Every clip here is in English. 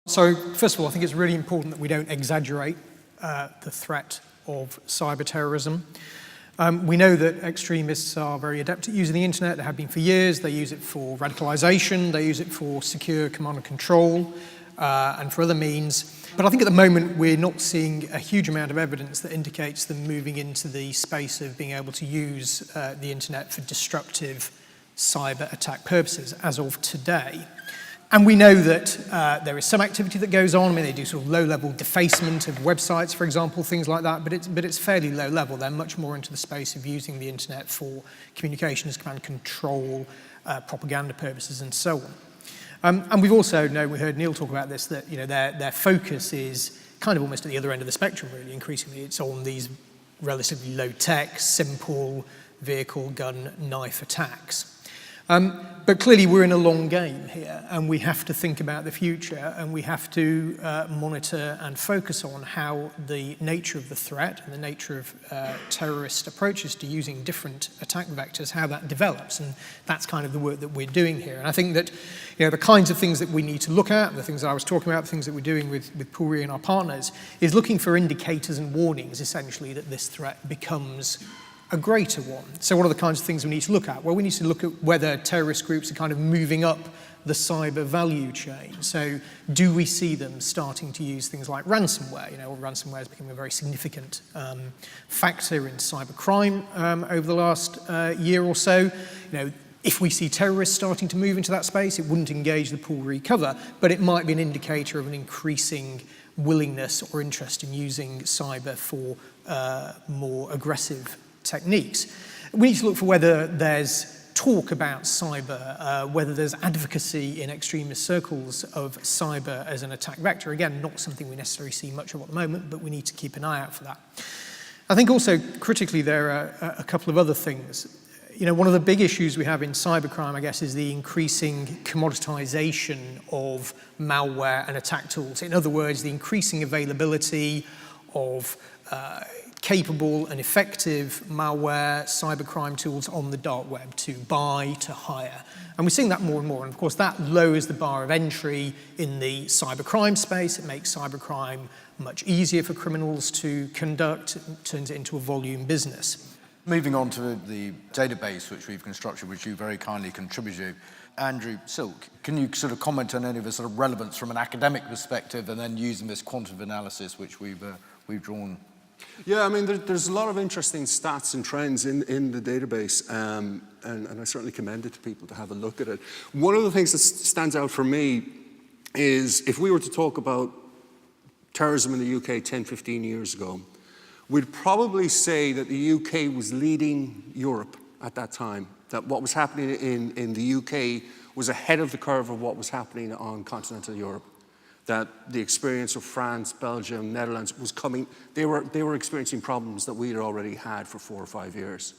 So, first of all, I think it's really important that we don't exaggerate the threat of cyber terrorism. We know that extremists are very adept at using the internet. They have been for years. They use it for radicalization. They use it for secure command and control and for other means. But I think at the moment we're not seeing a huge amount of evidence that indicates them moving into the space of being able to use the internet for destructive cyber attack purposes as of today. And we know that there is some activity that goes on. I mean, they do sort of low-level defacement of websites, for example, things like that, but it's fairly low level. They're much more into the space of using the internet for communications, command control, propaganda purposes, and so on. And we've also known, we heard Neil talk about this, that their focus is kind of almost at the other end of the spectrum, really. Increasingly, it's on these relatively low-tech, simple vehicle, gun, knife attacks. But clearly we're in a long game here, and we have to think about the future, and we have to monitor and focus on how the nature of the threat and the nature of terrorist approaches to using different attack vectors, how that develops, and that's kind of the work that we're doing here. And I think that the kinds of things that we need to look at, the things that I was talking about, the things that we're doing with Pool Re and our partners, is looking for indicators and warnings, essentially, that this threat becomes a greater one. So what are the kinds of things we need to look at? Well, we need to look at whether terrorist groups are kind of moving up the cyber value chain. So do we see them starting to use things like ransomware? Ransomware has become a very significant factor in cyber crime over the last year or so. If we see terrorists starting to move into that space, it wouldn't engage the Pool Re cover, but it might be an indicator of an increasing willingness or interest in using cyber for more aggressive techniques. We need to look for whether there's talk about cyber, whether there's advocacy in extremist circles of cyber as an attack vector. Again, not something we necessarily see much of at the moment, but we need to keep an eye out for that. I think also, critically, there are a couple of other things. One of the big issues we have in cybercrime, I guess, is the increasing commoditization of malware and attack tools. In other words, the increasing availability of capable and effective malware, cybercrime tools on the dark web to buy, to hire. And we're seeing that more and more. And of course, that lowers the bar of entry in the cybercrime space. It makes cybercrime much easier for criminals to conduct. It turns it into a volume business. Moving on to the database which we've constructed, which you very kindly contributed. Andrew, Silke, can you sort of comment on any of the sort of relevance from an academic perspective and then using this quantitative analysis which we've drawn? Yeah, I mean, there's a lot of interesting stats and trends in the database, and I certainly commend it to people to have a look at it. One of the things that stands out for me is if we were to talk about terrorism in the UK 10, 15 years ago, we'd probably say that the UK was leading Europe at that time, that what was happening in the UK was ahead of the curve of what was happening on continental Europe. That the experience of France, Belgium, Netherlands was coming, they were experiencing problems that we had already had for 4 or 5 years.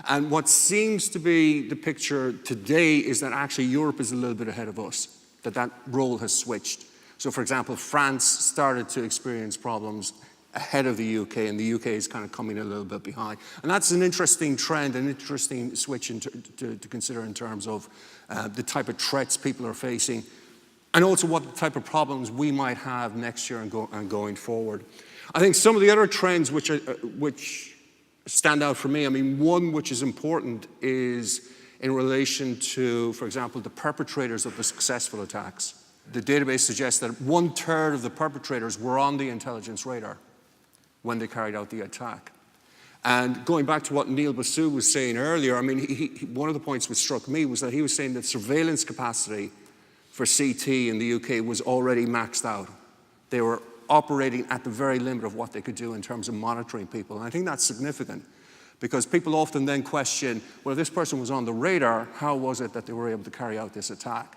And what seems to be the picture today is that actually Europe is a little bit ahead of us, that role has switched. So for example, France started to experience problems ahead of the UK, and the UK is kind of coming a little bit behind. And that's an interesting trend, an interesting switch to consider in terms of the type of threats people are facing, and also what type of problems we might have next year and going forward. I think some of the other trends which stand out for me, I mean, one which is important is in relation to, for example, the perpetrators of the successful attacks. The database suggests that 1/3 of the perpetrators were on the intelligence radar when they carried out the attack. And going back to what Neil Basu was saying earlier, I mean, one of the points which struck me was that he was saying that surveillance capacity for CT in the UK was already maxed out. They were operating at the very limit of what they could do in terms of monitoring people. And I think that's significant because people often then question, well, if this person was on the radar, how was it that they were able to carry out this attack?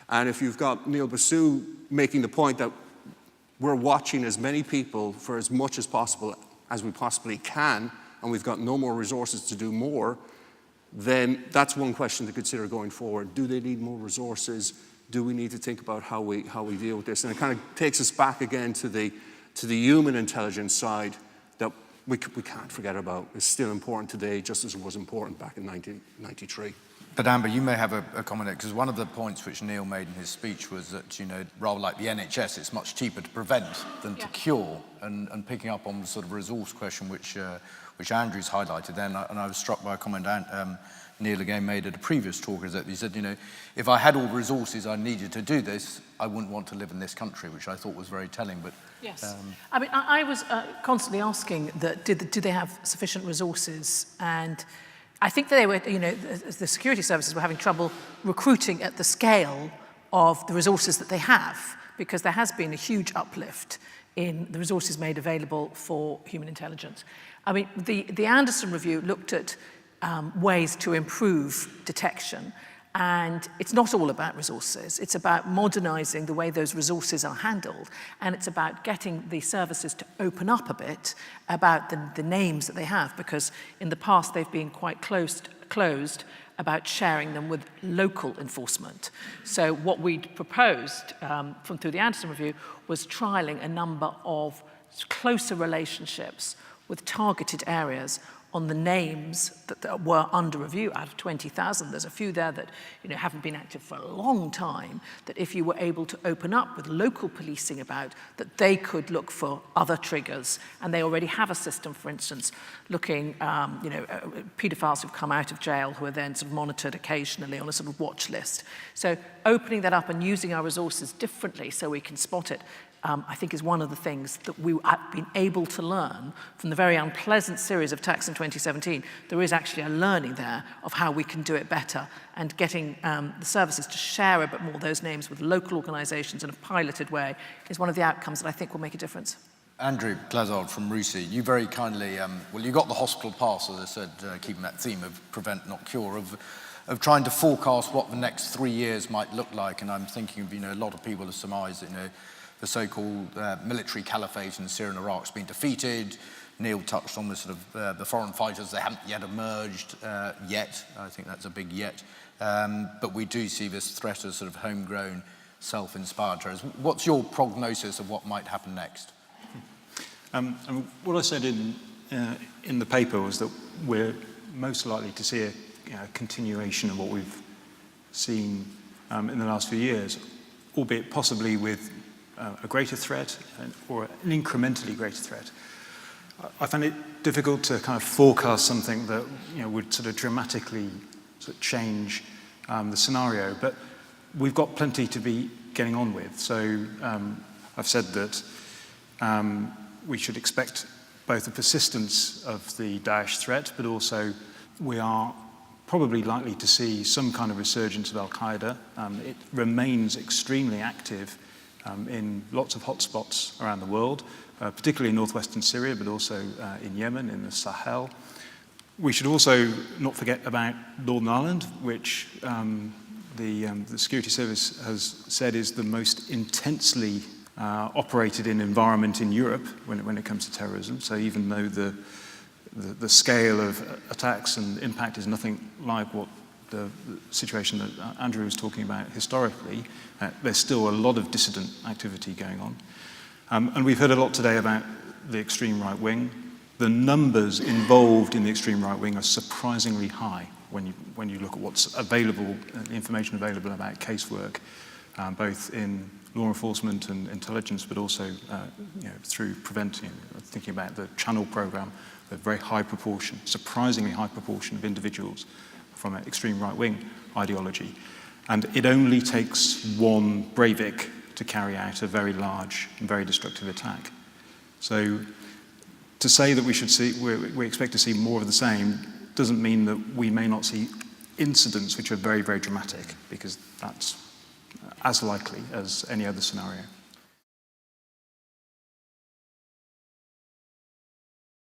And if you've got Neil Basu making the point that we're watching as many people for as much as possible as we possibly can, and we've got no more resources to do more, then that's one question to consider going forward. Do they need more resources? Do we need to think about how we deal with this? And it kind of takes us back again to the human intelligence side that we can't forget about. It's still important today, just as it was important back in 1993. But Amber, you may have a comment, because one of the points which Neil made in his speech was that, rather like the NHS, it's much cheaper to prevent than to cure. And picking up on the sort of resource question which Andrew's highlighted then, and I was struck by a comment Neil again made at a previous talk, is that he said, if I had all the resources I needed to do this, I wouldn't want to live in this country, which I thought was very telling. But yes, I mean, I was constantly asking that, do they have sufficient resources? And I think they were, the security services were having trouble recruiting at the scale of the resources that they have, because there has been a huge uplift in the resources made available for human intelligence. I mean, the Anderson review looked at ways to improve detection, and it's not all about resources. It's about modernizing the way those resources are handled, and it's about getting the services to open up a bit about the names that they have, because in the past they've been quite closed about sharing them with local enforcement. So what we'd proposed through the Anderson review was trialing a number of closer relationships with targeted areas on the names that were under review. Out of 20,000, there's a few there that haven't been active for a long time, that if you were able to open up with local policing about, that they could look for other triggers. And they already have a system, for instance, looking, paedophiles who've come out of jail who are then sort of monitored occasionally on a sort of watch list. So opening that up and using our resources differently so we can spot it, I think is one of the things that we have been able to learn from the very unpleasant series of attacks in 2017. There is actually a learning there of how we can do it better, and getting the services to share a bit more of those names with local organisations in a piloted way is one of the outcomes that I think will make a difference. Andrew Glazzard from RUSI, you very kindly, you got the hospital pass, as I said, keeping that theme of prevent, not cure, of trying to forecast what the next 3 years might look like. And I'm thinking of, a lot of people have surmised that, the so-called military caliphate in Syria and Iraq's been defeated. Neil touched on the sort of the foreign fighters. They haven't yet emerged yet. I think that's a big yet. But we do see this threat of sort of homegrown, self-inspired terrorism. What's your prognosis of what might happen next? And what I said in the paper was that we're most likely to see a continuation of what we've seen in the last few years, albeit possibly with a greater threat or an incrementally greater threat. I find it difficult to kind of forecast something that would sort of dramatically sort of change the scenario, but we've got plenty to be getting on with. So I've said that we should expect both the persistence of the Daesh threat, but also we are probably likely to see some kind of resurgence of Al-Qaeda. It remains extremely active in lots of hotspots around the world, particularly in northwestern Syria, but also in Yemen, in the Sahel. We should also not forget about Northern Ireland, which the Security Service has said is the most intensely operated in environment in Europe when it comes to terrorism. So even though the scale of attacks and impact is nothing like what the situation that Andrew was talking about historically, there's still a lot of dissident activity going on. And we've heard a lot today about the extreme right wing. The numbers involved in the extreme right wing are surprisingly high when you look at what's available, the information available about casework, both in law enforcement and intelligence, but also through preventing, thinking about the Channel program, a very high proportion, surprisingly high proportion of individuals from an extreme right-wing ideology. And it only takes one Breivik to carry out a very large and very destructive attack. So to say that we expect to see more of the same doesn't mean that we may not see incidents which are very, very dramatic, because that's as likely as any other scenario.